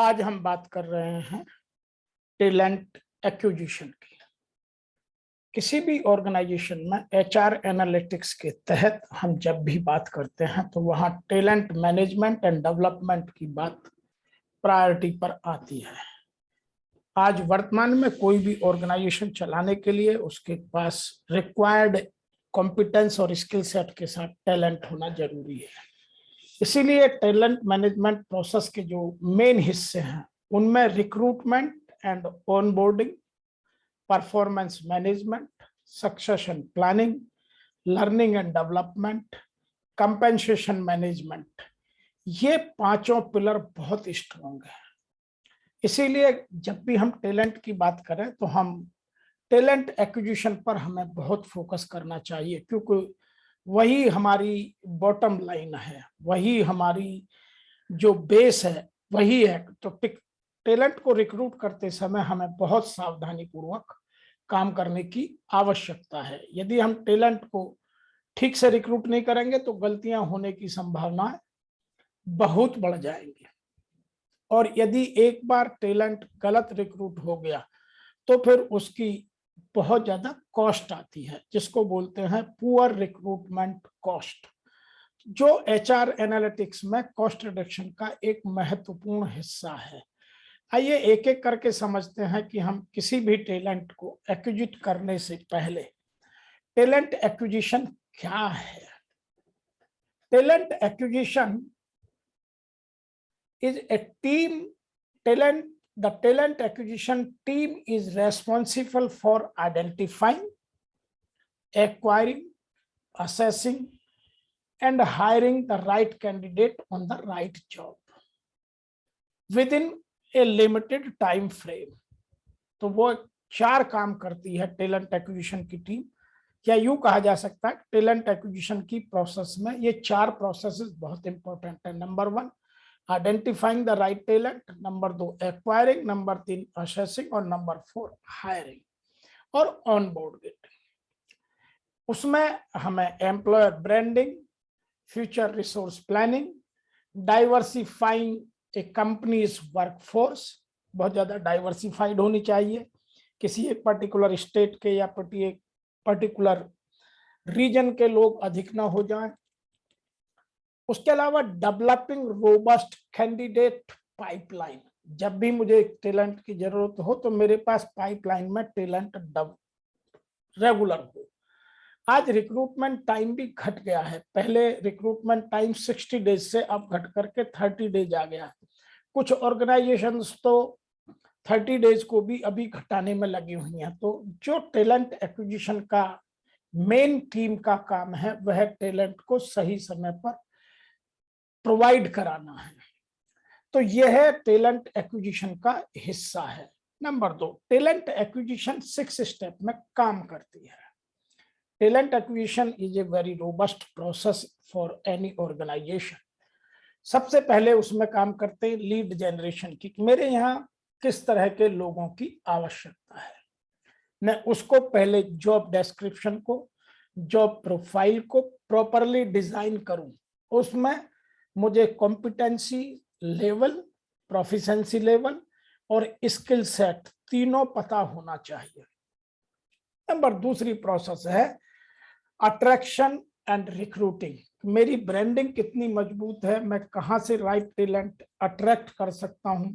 आज हम बात कर रहे हैं टैलेंट एक्विजिशन की। किसी भी ऑर्गेनाइजेशन में एचआर एनालिटिक्स के तहत हम जब भी बात करते हैं तो वहां टैलेंट मैनेजमेंट एंड डेवलपमेंट की बात प्रायोरिटी पर आती है। आज वर्तमान में कोई भी ऑर्गेनाइजेशन चलाने के लिए उसके पास रिक्वायर्ड कॉम्पिटेंस और स्किल सेट के साथ टैलेंट होना जरूरी है। इसीलिए टैलेंट मैनेजमेंट प्रोसेस के जो मेन हिस्से हैं उनमें recruitment and onboarding, performance management, succession planning, learning and development, compensation management, ये पांचों पिलर बहुत स्ट्रॉन्ग है। इसीलिए जब भी हम टैलेंट की बात करें तो हम टैलेंट एक्विजिशन पर हमें बहुत फोकस करना चाहिए, क्योंकि वही हमारी बॉटम लाइन है, वही हमारी जो बेस है वही है। तो टैलेंट को रिक्रूट करते समय हमें बहुत सावधानी पूर्वक काम करने की आवश्यकता है। यदि हम टैलेंट को ठीक से रिक्रूट नहीं करेंगे तो गलतियां होने की संभावना बहुत बढ़ जाएंगी। और यदि एक बार टैलेंट गलत रिक्रूट हो गया तो फिर उसकी बहुत ज्यादा कॉस्ट आती है, जिसको बोलते हैं पुअर रिक्रूटमेंट कॉस्ट, जो एचआर एनालिटिक्स में कॉस्ट रिडक्शन का एक महत्वपूर्ण हिस्सा है। आइए एक एक करके समझते हैं कि हम किसी भी टैलेंट को एक्विजिट करने से पहले टैलेंट एक्विजिशन क्या है। Talent acquisition is a team talent. The talent acquisition team is responsible for identifying, acquiring, assessing and hiring the right candidate on the right job within a limited time frame. तो वो 4 काम करती है talent acquisition की team, या यूं कहा जा सकता है टैलेंट एक्विजिशन की प्रोसेस में ये 4 प्रोसेसेस बहुत इंपॉर्टेंट है। Number 1 identifying the right talent, number 2 acquiring, number 3 assessing और नंबर 4 हायरिंग और ऑनबोर्डिंग। उसमें हमें employer branding, future resource planning, diversifying a company's workforce, बहुत ज्यादा डाइवर्सिफाइड होनी चाहिए, किसी एक पर्टिकुलर स्टेट के या पर्टिकुलर रीजन के लोग अधिक ना हो जाएं। उसके अलावा डेवलपिंग रोबस्ट कैंडिडेट पाइपलाइन, जब भी मुझे टैलेंट की जरूरत हो तो मेरे पास पाइपलाइन में टैलेंट रेगुलर हो। आज रिक्रूटमेंट टाइम भी घट गया है। पहले रिक्रूटमेंट टाइम 60 डेज से अब घट करके 30 डेज आ गया है। कुछ ऑर्गेनाइजेशंस तो 30 डेज को भी अभी घटाने में लगी हुई हैं। तो जो टैलेंट एक्विजिशन का मेन टीम का काम है वह टैलेंट को सही समय पर प्रोवाइड कराना है। तो यह टैलेंट एक्विजिशन का हिस्सा है। नंबर 2, टैलेंट एक्विजिशन 6 स्टेप में काम करती है। Talent acquisition is a very robust process for any organisation. सबसे पहले उसमें काम करते हैं लीड जनरेशन की, मेरे यहाँ किस तरह के लोगों की आवश्यकता है। मैं उसको पहले जॉब डिस्क्रिप्शन को, जॉब प्रोफाइल को प्रॉपरली डिजाइन करूं। उसमें मुझे कॉम्पिटेंसी लेवल, प्रोफिशिएंसी लेवल और स्किल सेट तीनों पता होना चाहिए। नंबर दूसरी प्रोसेस है अट्रैक्शन एंड रिक्रूटिंग। मेरी ब्रांडिंग कितनी मजबूत है, मैं कहां से राइट टैलेंट अट्रैक्ट कर सकता हूं।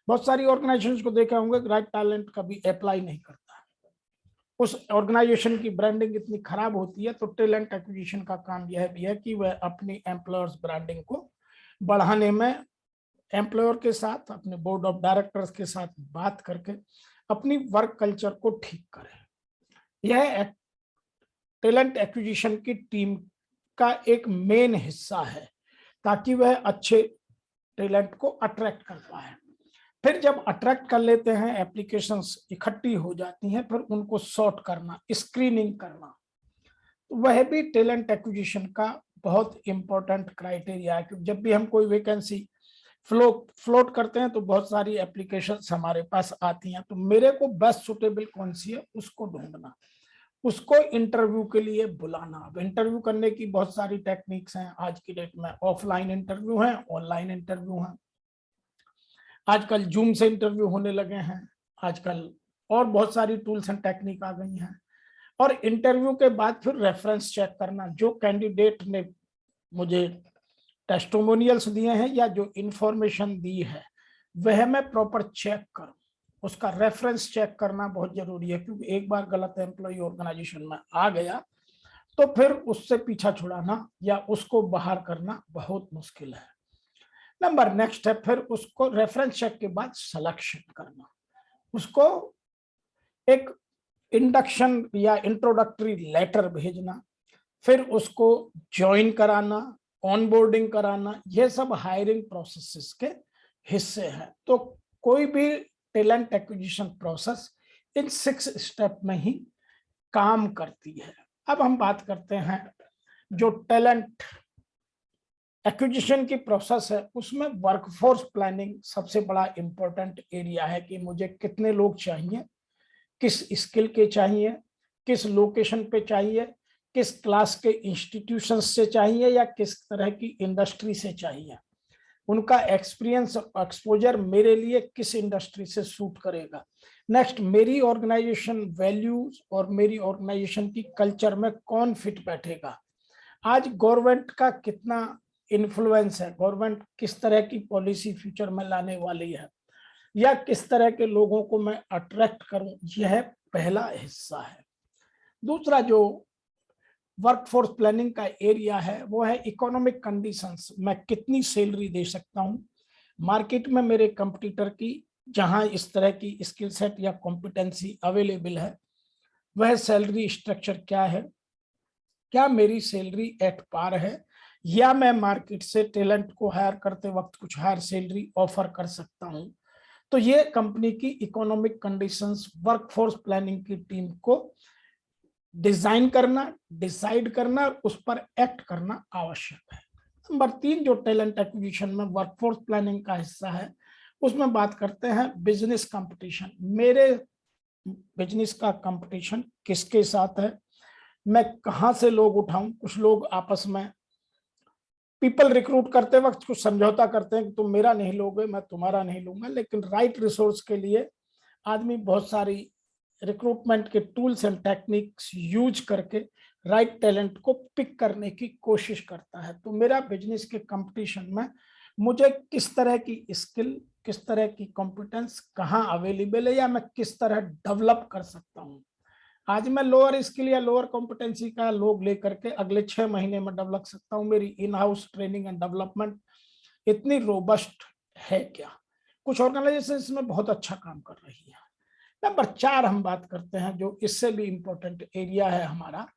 बहुत सारी ऑर्गेनाइजेशंस को देखा होंगे राइट टैलेंट कभी अप्लाई नहीं करता, उस ऑर्गेनाइजेशन की ब्रांडिंग इतनी खराब होती है। तो टैलेंट एक्विजिशन का काम यह भी है कि वह अपनी एम्प्लॉयर्स ब्रांडिंग को बढ़ाने में एम्प्लॉयर के साथ, अपने बोर्ड ऑफ डायरेक्टर्स के साथ बात करके अपनी वर्क कल्चर को ठीक करें। यह टैलेंट एक्विजिशन की टीम का एक मेन हिस्सा है, ताकि वह अच्छे टैलेंट को अट्रैक्ट कर पाए। फिर जब अट्रैक्ट कर लेते हैं, एप्लीकेशंस इकट्ठी हो जाती हैं, फिर उनको सॉर्ट करना, स्क्रीनिंग करना, वह भी टैलेंट एक्विजिशन का बहुत इंपॉर्टेंट क्राइटेरिया है। क्योंकि जब भी हम कोई वैकेंसी फ्लोट करते हैं तो बहुत सारी एप्लीकेशंस हमारे पास आती हैं। तो मेरे को बेस्ट सुटेबल कौन सी है उसको ढूंढना, उसको इंटरव्यू के लिए बुलाना। अब इंटरव्यू करने की बहुत सारी टेक्निक्स हैं आज की डेट में। ऑफलाइन इंटरव्यू है, ऑनलाइन इंटरव्यू है। आजकल जूम से इंटरव्यू होने लगे हैं, आजकल और बहुत सारी टूल्स एंड टेक्निक आ गई हैं। और इंटरव्यू के बाद फिर रेफरेंस चेक करना, जो कैंडिडेट ने मुझे टेस्टिमोनियल्स दिए हैं या जो इंफॉर्मेशन दी है वह मैं प्रॉपर चेक करूं, उसका रेफरेंस चेक करना बहुत जरूरी है, क्योंकि एक बार गलत एम्प्लॉय ऑर्गेनाइजेशन में आ गया तो फिर उससे पीछा छुड़ाना या उसको बाहर करना बहुत मुश्किल है। नंबर नेक्स्ट है फिर उसको रेफरेंस चेक के बाद सिलेक्शन करना, उसको एक इंडक्शन या इंट्रोडक्टरी लेटर भेजना, फिर उसको ज्वाइन कराना, ऑनबोर्डिंग कराना, ये सब हायरिंग प्रोसेसेस के हिस्से हैं। तो कोई भी talent acquisition process in 6 step में ही काम करती है। अब हम बात करते हैं जो टैलेंट एक्विजिशन की प्रोसेस है उसमें वर्कफोर्स प्लानिंग सबसे बड़ा इंपॉर्टेंट एरिया है कि मुझे कितने लोग चाहिए, किस स्किल के चाहिए, किस लोकेशन पे चाहिए, किस क्लास के इंस्टीट्यूशन से चाहिए या किस तरह की इंडस्ट्री से चाहिए, उनका एक्सपीरियंस एक्सपोजर मेरे लिए किस इंडस्ट्री से सूट करेगा। नेक्स्ट, मेरी ऑर्गेनाइजेशन वैल्यूज और मेरी ऑर्गेनाइजेशन की कल्चर में कौन फिट बैठेगा। आज गवर्नमेंट का कितना इन्फ्लुएंस है, गवर्नमेंट किस तरह की पॉलिसी फ्यूचर में लाने वाली है, या किस तरह के लोगों को मैं अट्रैक्ट करूं, यह पहला हिस्सा है। दूसरा जो वर्कफोर्स प्लानिंग का एरिया है वो है इकोनॉमिक कंडीशंस, मैं कितनी सैलरी दे सकता हूं मार्केट में मेरे कंपटीटर की, जहां इस तरह की स्किल सेट या कॉम्पिटेंसी अवेलेबल है, वह सैलरी स्ट्रक्चर क्या है, क्या मेरी सैलरी एट पार है या मैं मार्केट से टैलेंट को हायर करते वक्त कुछ हायर सैलरी ऑफर कर सकता हूं। तो ये कंपनी की इकोनॉमिक कंडीशंस वर्कफोर्स प्लानिंग की टीम को डिजाइन करना, डिसाइड करना और उस पर एक्ट करना आवश्यक है। नंबर 3 जो टैलेंट एक्विजिशन में वर्कफोर्स प्लानिंग का हिस्सा है उसमें बात करते हैं बिजनेस कंपटीशन। मेरे बिजनेस का कंपटीशन किसके साथ है, मैं कहां से लोग उठाऊं। कुछ लोग आपस में पीपल रिक्रूट करते वक्त कुछ समझौता करते हैं कि तुम मेरा नहीं लोगे मैं तुम्हारा नहीं लूंगा, लेकिन राइट रिसोर्स के लिए आदमी बहुत सारी रिक्रूटमेंट के टूल्स एंड टेक्निक्स यूज करके राइट टैलेंट को पिक करने की कोशिश करता है। तो मेरा बिजनेस के कंपटीशन में मुझे किस तरह की स्किल, किस तरह की कॉम्पिटेंस कहाँ अवेलेबल है या मैं किस तरह डेवलप कर सकता हूँ। आज मैं लोअर स्किल या लोअर कॉम्पिटेंसी का लोग लेकर के अगले 6 महीने में डेवलप सकता हूँ। मेरी in house training and development इतनी रोबस्ट है क्या। कुछ ऑर्गेनाइजेशन इसमें बहुत अच्छा काम कर रही है। नंबर 4 हम बात करते हैं जो इससे भी इंपॉर्टेंट एरिया है हमारा,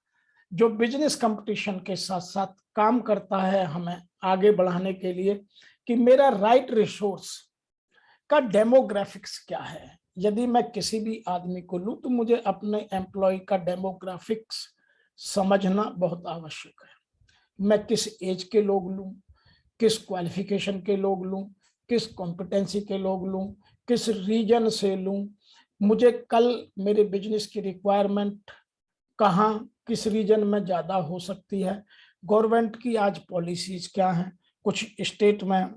जो बिजनेस कंपटीशन के साथ साथ काम करता है हमें आगे बढ़ाने के लिए, कि मेरा राइट रिसोर्स का डेमोग्राफिक्स क्या है। यदि मैं किसी भी आदमी को लूं तो मुझे अपने एम्प्लॉय का डेमोग्राफिक्स समझना बहुत आवश्यक है। मैं किस एज के लोग लूं, किस क्वालिफिकेशन के लोग लूं, किस कॉम्पिटेंसी के लोग लूं, किस रीजन से लूं, मुझे कल मेरे बिजनेस की रिक्वायरमेंट कहाँ किस रीजन में ज्यादा हो सकती है। गवर्नमेंट की आज पॉलिसीज क्या हैं, कुछ स्टेट में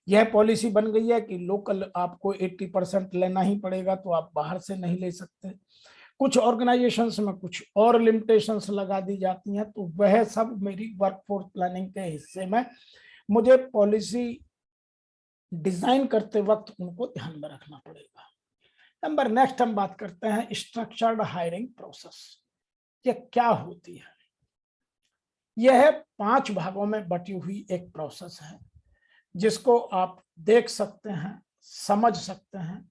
यह पॉलिसी बन गई है कि लोकल आपको 80% लेना ही पड़ेगा, तो आप बाहर से नहीं ले सकते। कुछ ऑर्गेनाइजेशंस में कुछ और लिमिटेशंस लगा दी जाती हैं। तो वह सब मेरी वर्कफोर्स प्लानिंग के हिस्से में मुझे पॉलिसी डिजाइन करते वक्त उनको ध्यान में रखना पड़ेगा। नंबर नेक्स्ट हम बात करते हैं स्ट्रक्चर्ड हायरिंग प्रोसेस। ये क्या होती है। यह 5 भागों में बटी हुई एक प्रोसेस है जिसको आप देख सकते हैं, समझ सकते हैं,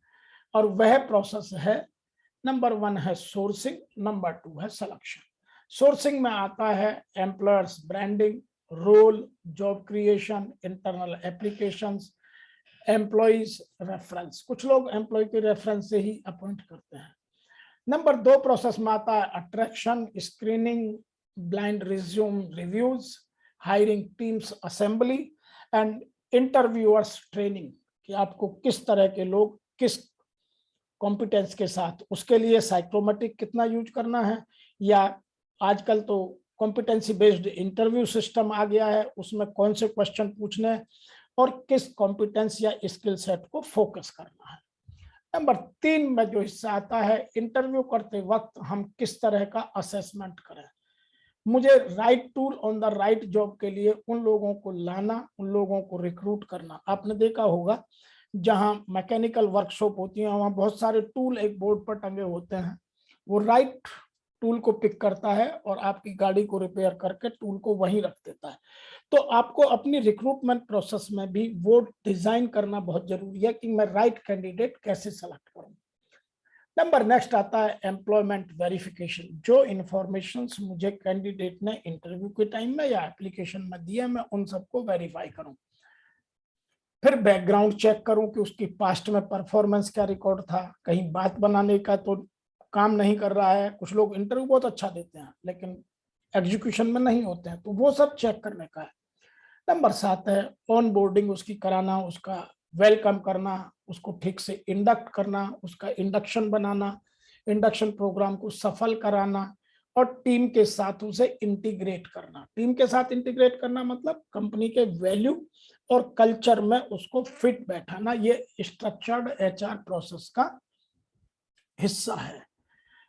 और वह प्रोसेस है नंबर 1 है सोर्सिंग, नंबर 2 है सिलेक्शन। सोर्सिंग में आता है employers branding, role, job creation, internal applications, employees reference. कुछ लोग एम्प्लॉय के रेफरेंस से ही अपॉइंट करते हैं। नंबर 2 प्रोसेस में आता है attraction, screening, blind resume reviews, hiring teams assembly and interviewers training, कि आपको किस तरह के लोग किस कॉम्पिटेंस के साथ, उसके लिए साइकोमेट्रिक कितना यूज करना है, या आजकल तो कॉम्पिटेंसी बेस्ड इंटरव्यू सिस्टम आ गया है, उसमें कौन से क्वेश्चन पूछने हैं, और किस कॉम्पिटेंस या स्किल सेट को फोकस करना है। नंबर 3 में जो हिस्सा आता है, इंटरव्यू करते वक्त हम किस तरह का असेसमेंट करें। मुझे right tool on the right job के लिए उन लोगों को लाना, उन लोगों को रिक्रूट करना। आपने देखा होगा जहां मैकेनिकल वर्कशॉप होती है वहां बहुत सारे टूल एक बोर्ड पर टंगे होते हैं, वो राइट टूल को पिक करता है और आपकी गाड़ी को रिपेयर करके टूल को वहीं रख देता है। तो आपको अपनी रिक्रूटमेंट प्रोसेस में भी वो डिजाइन करना बहुत जरूरी है कि मैं राइट कैंडिडेट कैसे सेलेक्ट करूं। नंबर नेक्स्ट आता है एम्प्लॉयमेंट वेरिफिकेशन। जो इंफॉर्मेशन मुझे कैंडिडेट ने इंटरव्यू के टाइम में या एप्लीकेशन में दिया, मैं उन सबको वेरीफाई करूं। फिर बैकग्राउंड चेक करूं कि उसकी पास्ट में परफॉर्मेंस क्या रिकॉर्ड था, कहीं बात बनाने का तो काम नहीं कर रहा है। कुछ लोग इंटरव्यू बहुत अच्छा देते हैं लेकिन एग्जीक्यूशन में नहीं होते हैं, तो वो सब चेक करने का है। नंबर 7 है ऑन बोर्डिंग उसकी कराना, उसका वेलकम करना, उसको ठीक से इंडक्ट करना, उसका इंडक्शन बनाना, इंडक्शन प्रोग्राम को सफल कराना और टीम के साथ उसे इंटीग्रेट करना। टीम के साथ इंटीग्रेट करना मतलब कंपनी के वैल्यू और कल्चर में उसको फिट बैठाना। ये स्ट्रक्चर्ड एचआर प्रोसेस का हिस्सा है।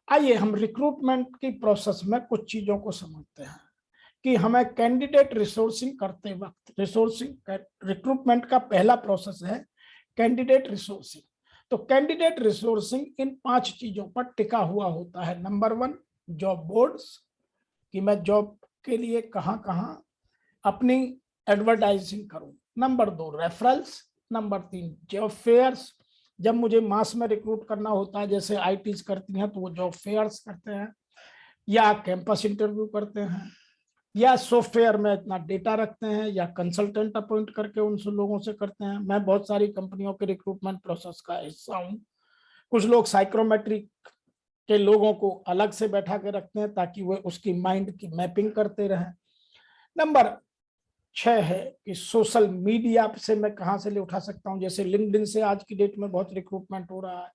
आइए हम रिक्रूटमेंट की प्रोसेस में कुछ चीजों को समझते हैं कि हमें कैंडिडेट रिसोर्सिंग करते वक्त, रिक्रूटमेंट का पहला प्रोसेस है कैंडिडेट रिसोर्सिंग। तो कैंडिडेट रिसोर्सिंग इन 5 चीजों पर टिका हुआ होता है। नंबर 1 जॉब बोर्ड्स, कि मैं जॉब के लिए कहां कहां अपनी एडवर्टाइजिंग करूं। Number 2 referrals. Number 3 job fairs, जब मुझे मास में रिक्रूट करना होता है, जैसे आईटीज करती हैं तो वो जॉब फेयर्स करते हैं या कैंपस इंटरव्यू करते हैं या सॉफ्टवेयर में इतना डेटा रखते हैं या कंसल्टेंट अपॉइंट करके उन लोगों से करते हैं। मैं बहुत सारी कंपनियों के रिक्रूटमेंट प्रोसेस का हिस्सा हूं। कुछ लोग साइक्रोमेट्रिक के लोगों को अलग से बैठा के रखते हैं ताकि वो उसकी माइंड की मैपिंग करते रहें। नंबर 6 है कि सोशल मीडिया से मैं कहां से ले उठा सकता हूं, जैसे लिंक्डइन से आज की डेट में बहुत रिक्रूटमेंट हो रहा है।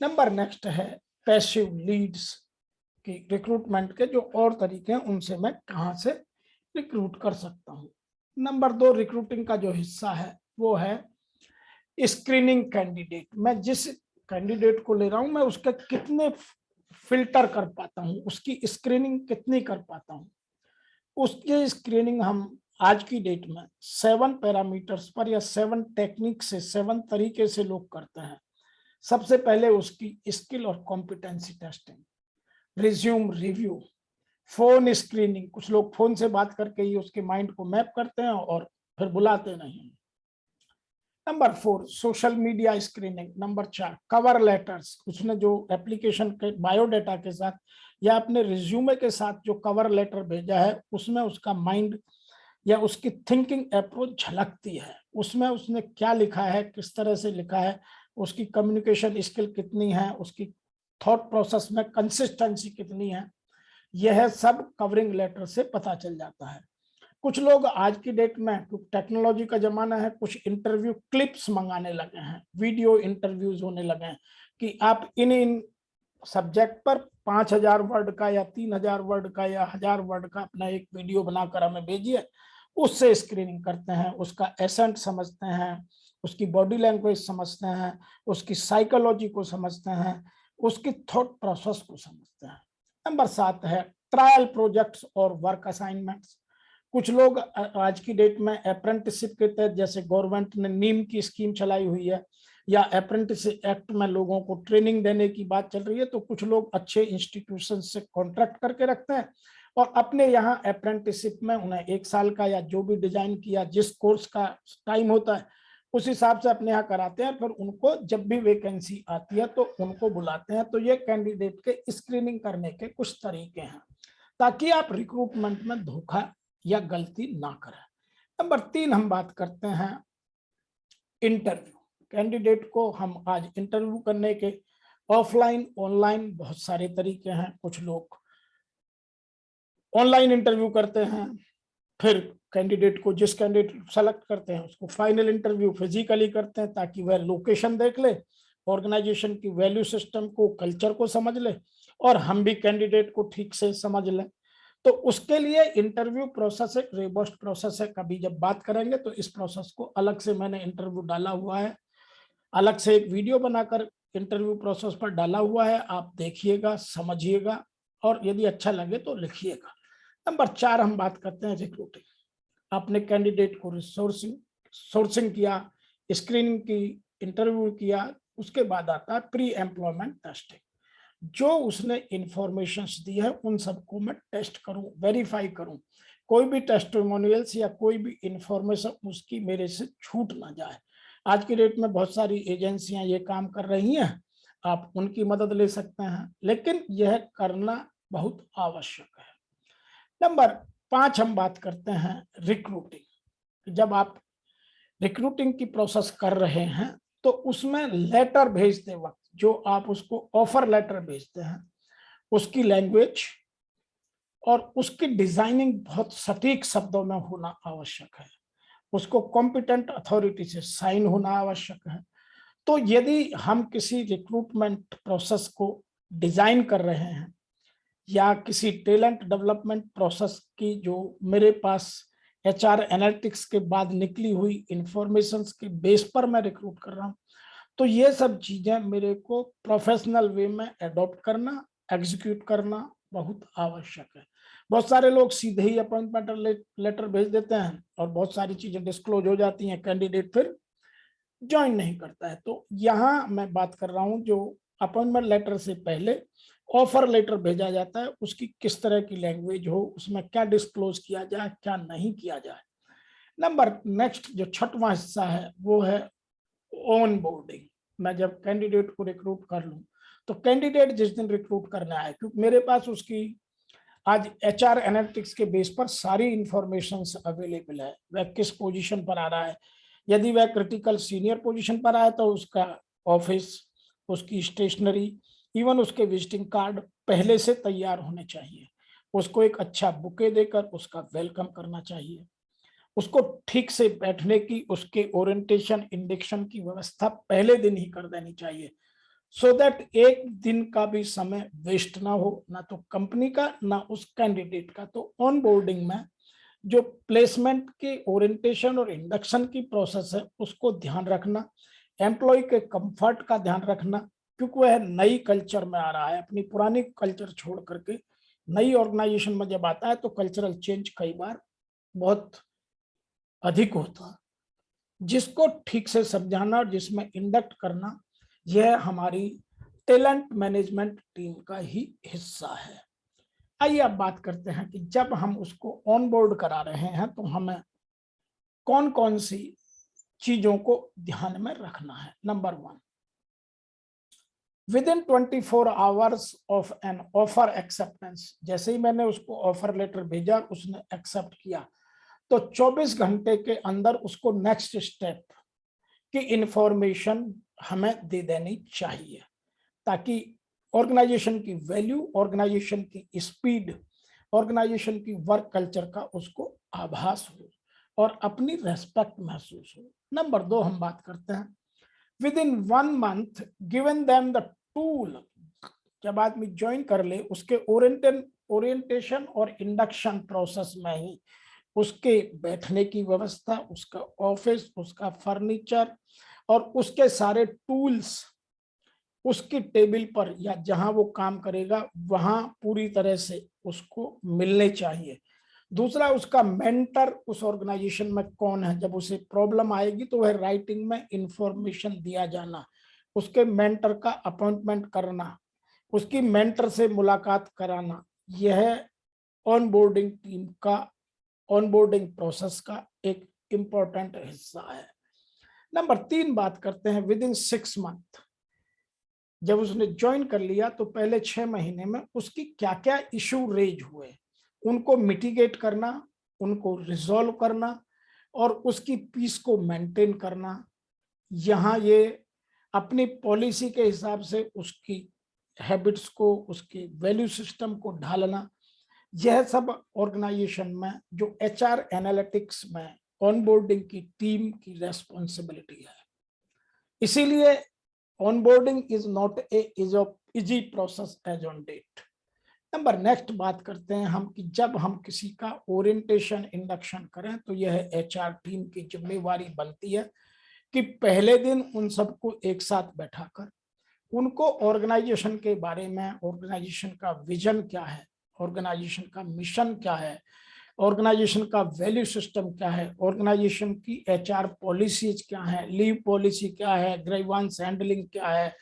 नंबर नेक्स्ट है पैसिव लीड्स, कि रिक्रूटमेंट के जो और तरीके हैं उनसे मैं कहां से रिक्रूट कर सकता हूं। नंबर 2 रिक्रूटिंग का जो हिस्सा है वो है स्क्रीनिंग कैंडिडेट। मैं जिस कैंडिडेट को ले रहा हूं मैं उसके कितने फिल्टर कर पाता हूं, उसकी स्क्रीनिंग कितनी कर पाता हूं। उसकी स्क्रीनिंग हम आज की डेट में 7 पैरामीटर्स पर या 7 टेक्निक से 7 तरीके से लोग करते हैं। सबसे पहले उसकी स्किल और competency testing, resume review, phone screening, कुछ लोग फोन से बात करके ही उसके माइंड को मैप करते हैं और फिर बुलाते नहीं। Number 4 social media screening. Number 4 cover letters, उसने जो एप्लीकेशन के बायोडाटा के साथ या अपने रिज्यूमे के साथ जो कवर लेटर भेजा है उसमें उसका माइंड या उसकी थिंकिंग अप्रोच झलकती है। उसमें उसने क्या लिखा है, किस तरह से लिखा है, उसकी कम्युनिकेशन स्किल कितनी है, उसकी थॉट प्रोसेस में कंसिस्टेंसी कितनी है, यह सब कवरिंग लेटर से पता चल जाता है। कुछ लोग आज की डेट में टेक्नोलॉजी का जमाना है, कुछ इंटरव्यू क्लिप्स मंगाने लगे हैं, वीडियो इंटरव्यूज होने लगे हैं कि आप इन सब्जेक्ट पर 5000 वर्ड का या 3000 वर्ड का या 1000 वर्ड का अपना एक वीडियो बनाकर हमें भेजिए। उससे स्क्रीनिंग करते हैं, उसका एसेंट समझते हैं, उसकी बॉडी लैंग्वेज समझते हैं, उसकी साइकोलॉजी को समझते हैं, उसकी थॉट प्रोसेस को समझते हैं। नंबर 7 है ट्रायल प्रोजेक्ट्स और वर्क असाइनमेंट्स। कुछ लोग आज की डेट में अप्रेंटिसशिप के तहत, जैसे गवर्नमेंट ने नीम की स्कीम चलाई हुई है या अप्रेंटिस एक्ट में लोगों को ट्रेनिंग देने की बात चल रही है, तो कुछ लोग अच्छे इंस्टीट्यूशन से कॉन्ट्रैक्ट करके रखते हैं और अपने यहाँ अप्रेंटिसशिप में उन्हें 1 साल का या जो भी डिजाइन किया जिस कोर्स का टाइम होता है उस हिसाब से अपने यहाँ कराते हैं। फिर उनको जब भी वैकेंसी आती है तो उनको बुलाते हैं। तो ये कैंडिडेट के स्क्रीनिंग करने के कुछ तरीके हैं ताकि आप रिक्रूटमेंट में धोखा या गलती ना करें। नंबर 3 हम बात करते हैं इंटरव्यू। कैंडिडेट को हम आज इंटरव्यू करने के ऑफलाइन ऑनलाइन बहुत सारे तरीके हैं। कुछ लोग ऑनलाइन इंटरव्यू करते हैं, फिर कैंडिडेट को जिस कैंडिडेट सेलेक्ट करते हैं उसको फाइनल इंटरव्यू फिजिकली करते हैं ताकि वह लोकेशन देख ले, ऑर्गेनाइजेशन की वैल्यू सिस्टम को, कल्चर को समझ ले और हम भी कैंडिडेट को ठीक से समझ लें। तो उसके लिए इंटरव्यू प्रोसेस एक रोबस्ट प्रोसेस है। कभी जब बात करेंगे तो इस प्रोसेस को अलग से मैंने इंटरव्यू डाला हुआ है, अलग से एक वीडियो बनाकर इंटरव्यू प्रोसेस पर डाला हुआ है, आप देखिएगा, समझिएगा और यदि अच्छा लगे तो लिखिएगा। नंबर 4 हम बात करते हैं रिक्रूटिंग। आपने कैंडिडेट को सोर्सिंग किया, स्क्रीनिंग की, इंटरव्यू किया, उसके बाद आता है प्री एम्प्लॉयमेंट टेस्टिंग। जो उसने इंफॉर्मेशन दी है उन सबको मैं टेस्ट करूं, वेरीफाई करूं, कोई भी टेस्टिमोनियल्स या कोई भी इंफॉर्मेशन उसकी मेरे से छूट ना जाए। आज की डेट में बहुत सारी एजेंसियां ये काम कर रही हैं, आप उनकी मदद ले सकते हैं, लेकिन यह करना बहुत आवश्यक है। नंबर 5 हम बात करते हैं रिक्रूटिंग। जब आप रिक्रूटिंग की प्रोसेस कर रहे हैं तो उसमें लेटर भेजते वक्त जो आप उसको ऑफर लेटर भेजते हैं, उसकी लैंग्वेज और उसकी डिजाइनिंग बहुत सटीक शब्दों में होना आवश्यक है। उसको कॉम्पिटेंट अथॉरिटी से साइन होना आवश्यक है। तो यदि हम किसी रिक्रूटमेंट प्रोसेस को डिजाइन कर रहे हैं या किसी टैलेंट डेवलपमेंट प्रोसेस की जो मेरे पास एचआर एनालिटिक्स के बाद निकली हुई इंफॉर्मेशंस के बेस पर मैं रिक्रूट कर रहा हूं, तो ये सब चीजें मेरे को प्रोफेशनल वे में अडॉप्ट करना, एग्जीक्यूट करना बहुत आवश्यक है। बहुत सारे लोग सीधे ही अपॉइंटमेंट लेटर भेज देते हैं और बहुत सारी चीजें डिस्क्लोज हो जाती हैं, कैंडिडेट फिर ज्वाइन नहीं करता है। तो यहाँ मैं बात कर रहा हूँ जो अपॉइंटमेंट लेटर से पहले ऑफर लेटर भेजा जाता है, उसकी किस तरह की लैंग्वेज हो, उसमें क्या डिस्क्लोज किया जाए, क्या नहीं किया जाए। नंबर नेक्स्ट जो 6वां हिस्सा है वो है ऑन बोर्डिंग। मैं जब कैंडिडेट को रिक्रूट कर लूं तो कैंडिडेट जिस दिन रिक्रूट करने आए, क्योंकि मेरे पास उसकी आज एचआर एनालिटिक्स के बेस पर सारी इंफॉर्मेशन अवेलेबल है, वह किस पोजीशन पर आ रहा है। यदि वह क्रिटिकल सीनियर पोजीशन पर आए तो उसका ऑफिस, उसकी स्टेशनरी, इवन उसके विजिटिंग कार्ड पहले से तैयार होने चाहिए। उसको एक अच्छा बुके देकर उसका वेलकम करना चाहिए। उसको ठीक से बैठने की, उसके ओरिएंटेशन इंडक्शन की व्यवस्था पहले दिन ही कर देनी चाहिए, सो दैट एक दिन का भी समय वेस्ट ना हो, ना तो कंपनी का ना उस कैंडिडेट का। तो ऑन बोर्डिंग में जो प्लेसमेंट के ओरिएंटेशन और इंडक्शन की प्रोसेस है उसको ध्यान रखना, एम्प्लॉय के कंफर्ट का ध्यान रखना, क्योंकि वह नई कल्चर में आ रहा है, अपनी पुरानी कल्चर छोड़ करके नई ऑर्गेनाइजेशन में जब आता है तो कल्चरल चेंज कई बार बहुत अधिक होता है, जिसको ठीक से समझाना और जिसमें इंडक्ट करना, यह हमारी टैलेंट मैनेजमेंट टीम का ही हिस्सा है। आइए अब बात करते हैं कि जब हम उसको ऑन बोर्ड करा रहे हैं तो हमें कौन कौन सी चीजों को ध्यान में रखना है। Number 1, with in 24 hours of an offer acceptance. जैसे ही मैंने उसको ऑफर लेटर भेजा, उसने एक्सेप्ट किया, तो 24 घंटे के अंदर उसको नेक्स्ट स्टेप की इंफॉर्मेशन हमें दे देनी चाहिए, ताकि ऑर्गेनाइजेशन की वैल्यू, ऑर्गेनाइजेशन की स्पीड, ऑर्गेनाइजेशन की वर्क कल्चर का उसको आभास हो और अपनी रेस्पेक्ट महसूस हो। नंबर 2 हम बात करते हैं, with in 1 month given them the tool. जब आदमी ज्वाइन कर ले, उसके ओरिएंटेशन और इंडक्शन प्रोसेस में ही उसके बैठने की व्यवस्था, उसका ऑफिस, उसका फर्नीचर और उसके सारे टूल्स उसकी टेबल पर या जहां वो काम करेगा वहां पूरी तरह से उसको मिलने चाहिए। दूसरा, उसका मेंटर उस ऑर्गेनाइजेशन में कौन है, जब उसे प्रॉब्लम आएगी तो वह राइटिंग में इंफॉर्मेशन दिया जाना, उसके मेंटर का अपॉइंटमेंट करना, उसकी मेंटर से मुलाकात कराना, यह ऑनबोर्डिंग टीम का, ऑनबोर्डिंग प्रोसेस का एक इंपॉर्टेंट हिस्सा है। नंबर 3 बात करते हैं, विद इन 6 मंथ। जब उसने ज्वाइन कर लिया तो पहले 6 महीने में उसकी क्या क्या इशू रेज हुए, उनको मिटिगेट करना, उनको रिजॉल्व करना और उसकी पीस को मेंटेन करना। यहाँ ये अपनी पॉलिसी के हिसाब से उसकी हैबिट्स को, उसके वैल्यू सिस्टम को ढालना, यह सब ऑर्गेनाइजेशन में जो एचआर एनालिटिक्स में ऑनबोर्डिंग की टीम की रेस्पॉन्सिबिलिटी है। इसीलिए onboarding is not a easy process as on date. Number next बात करते हैं हम कि जब हम किसी का ओरिएंटेशन इंडक्शन करें तो यह एचआर टीम की जिम्मेवारी बनती है कि पहले दिन उन सबको एक साथ बैठाकर उनको ऑर्गेनाइजेशन के बारे में, ऑर्गेनाइजेशन का विजन क्या है, ऑर्गेनाइजेशन का मिशन क्या है, ऑर्गेनाइजेशन का वैल्यू सिस्टम क्या है, ऑर्गेनाइजेशन की एचआर पॉलिसीज क्या है, लीव पॉलिसी क्या है, ग्रीवेंस हैंडलिंग क्या है,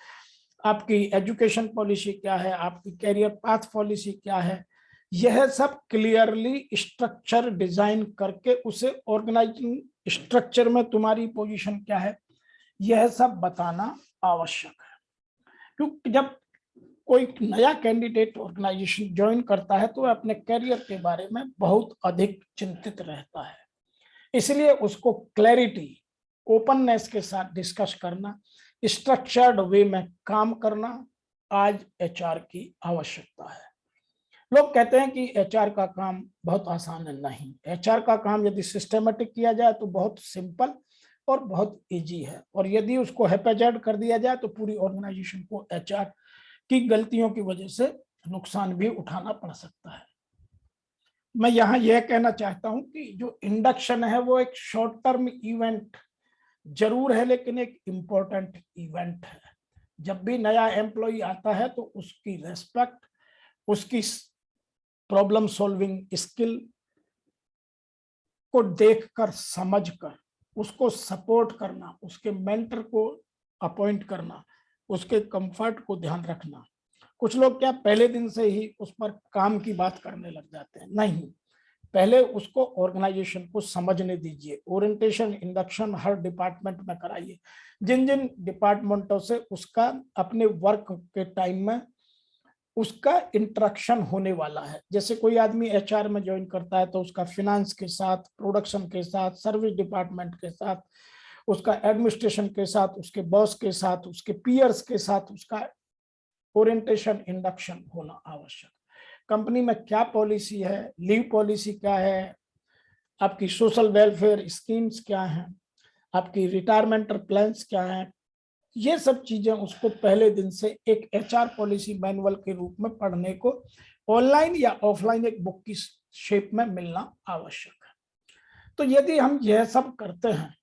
आपकी एजुकेशन पॉलिसी क्या है, आपकी कैरियर पाथ पॉलिसी क्या है, यह सब क्लियरली स्ट्रक्चर डिजाइन करके उसे ऑर्गेनाइजिंग स्ट्रक्चर में तुम्हारी पोजीशन क्या है यह सब बताना आवश्यक है। क्योंकि जब कोई नया कैंडिडेट ऑर्गेनाइजेशन ज्वाइन करता है तो वह अपने करियर के बारे में बहुत अधिक चिंतित रहता है, इसलिए उसको क्लैरिटी, ओपननेस के साथ डिस्कस करना, स्ट्रक्चर्ड वे में काम करना आज एचआर की आवश्यकता है। लोग कहते हैं कि एचआर का काम बहुत आसान है, नहीं, एचआर का काम यदि सिस्टमेटिक किया जाए तो बहुत सिंपल और बहुत इजी है, और यदि उसको हैपेजार्ड कर दिया जाए तो पूरी ऑर्गेनाइजेशन को एचआर की गलतियों की वजह से नुकसान भी उठाना पड़ सकता है। मैं यहाँ यह कहना चाहता हूं कि जो इंडक्शन है वो एक शॉर्ट टर्म इवेंट जरूर है, लेकिन एक इम्पोर्टेंट इवेंट है। जब भी नया एम्प्लॉय आता है तो उसकी रेस्पेक्ट, उसकी प्रॉब्लम सॉल्विंग स्किल को देखकर, समझकर उसको सपोर्ट करना, उसके मेंटर को अपॉइंट करना, उसके कंफर्ट को ध्यान रखना। कुछ लोग क्या पहले दिन से ही उस पर काम की बात करने लग जाते हैं, नहीं, पहले उसको ऑर्गेनाइजेशन को समझने दीजिए। ओरिएंटेशन इंडक्शन हर डिपार्टमेंट में कराइए, जिन जिन डिपार्टमेंटों से उसका अपने वर्क के टाइम में उसका इंटरेक्शन होने वाला है। जैसे कोई आदमी एचआर में ज्वाइन करता है तो उसका फिनांस के साथ, प्रोडक्शन के साथ, सर्विस डिपार्टमेंट के साथ, उसका एडमिनिस्ट्रेशन के साथ, उसके बॉस के साथ, उसके पीयर्स के साथ उसका ओरिएंटेशन इंडक्शन होना आवश्यक। कंपनी में क्या पॉलिसी है, लीव पॉलिसी क्या है, आपकी सोशल वेलफेयर स्कीम्स क्या हैं, आपकी रिटायरमेंटल प्लान्स क्या हैं, ये सब चीजें उसको पहले दिन से एक एचआर पॉलिसी मैनुअल के रूप में पढ़ने को ऑनलाइन या ऑफलाइन एक बुक की शेप में मिलना आवश्यक है। तो यदि हम यह सब करते हैं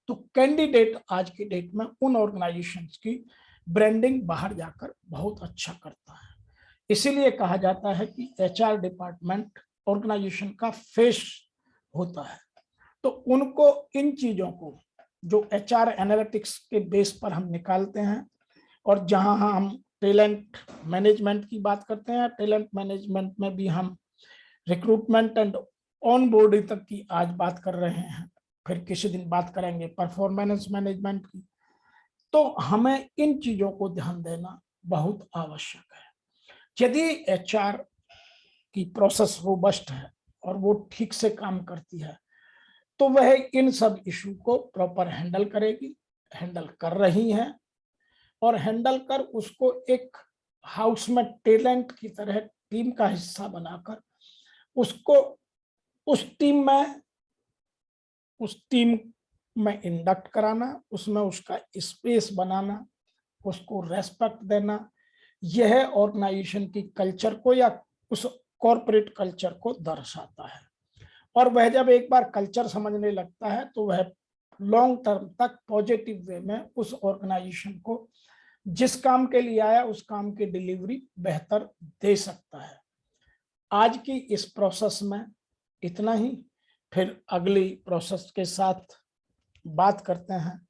तो कैंडिडेट आज की डेट में उन ऑर्गेनाइजेशंस की ब्रांडिंग बाहर जाकर बहुत अच्छा करता है। इसीलिए कहा जाता है कि एचआर डिपार्टमेंट ऑर्गेनाइजेशन का फेस होता है। तो उनको इन चीजों को जो एचआर एनालिटिक्स के बेस पर हम निकालते हैं, और जहां हम टैलेंट मैनेजमेंट की बात करते हैं, टैलेंट मैनेजमेंट में भी हम रिक्रूटमेंट एंड ऑन बोर्डिंग तक की आज बात कर रहे हैं, फिर किसी दिन बात करेंगे परफॉर्मेंस मैनेजमेंट की। तो हमें इन चीजों को ध्यान देना बहुत आवश्यक है। यदि एचआर की प्रोसेस रोबस्ट है और वो ठीक से काम करती है तो वह इन सब इशू को प्रॉपर हैंडल करेगी, हैंडल कर रही है, और हैंडल कर उसको एक हाउस में टैलेंट की तरह टीम का हिस्सा बनाकर उसको उस टीम में इंडक्ट कराना, उसमें उसका स्पेस बनाना, उसको रेस्पेक्ट देना, यह ऑर्गेनाइजेशन की कल्चर को या उस कॉर्पोरेट कल्चर को दर्शाता है। और वह जब एक बार कल्चर समझने लगता है तो वह लॉन्ग टर्म तक पॉजिटिव वे में उस ऑर्गेनाइजेशन को जिस काम के लिए आया उस काम की डिलीवरी बेहतर दे सकता है। आज की इस प्रोसेस में इतना ही, फिर अगली प्रोसेस के साथ बात करते हैं।